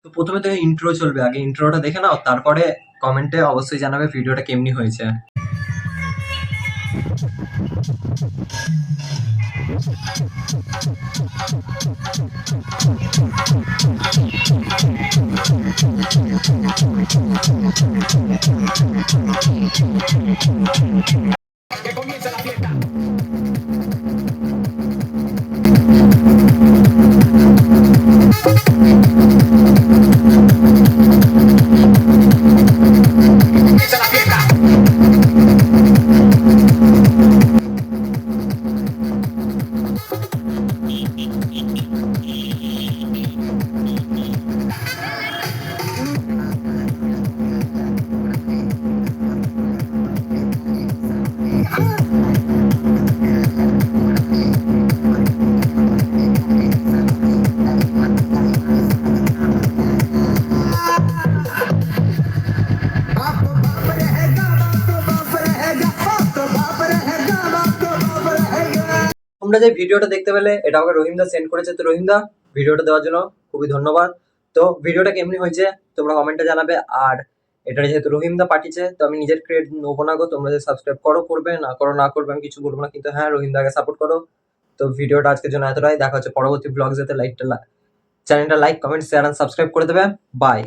তো প্রথমে তো ইন্ট্রো চলবে, আগে ইন্ট্রোটা দেখে নাও, তারপরে কমেন্টে অবশ্যই জানাবে ভিডিওটা কেমনি হয়েছে। তোমরা যে ভিডিওটা দেখতে পেলে এটা আমাকে রহিমদা সেন্ড করেছে, তো রহিমদা ভিডিওটা দেওয়ার জন্য খুবই ধন্যবাদ। তো ভিডিওটা কেমনি হয়েছে তোমরা কমেন্টে জানাবে। আর এটা যেহেতু রহিমদা পাঠিয়েছে তো আমি নিজের ক্রেডিট নেবো না গো, তোমরা যে সাবস্ক্রাইব করো করবে, না করো না করবে আমি কিছু বলবো না, কিন্তু হ্যাঁ রহিমদাকে সাপোর্ট করো। তো ভিডিওটা আজকের জন্য এতটাই, দেখা হচ্ছে পরবর্তী ব্লগ, যাতে চ্যানেলটা like comment share and subscribe করে দেবে। বাই।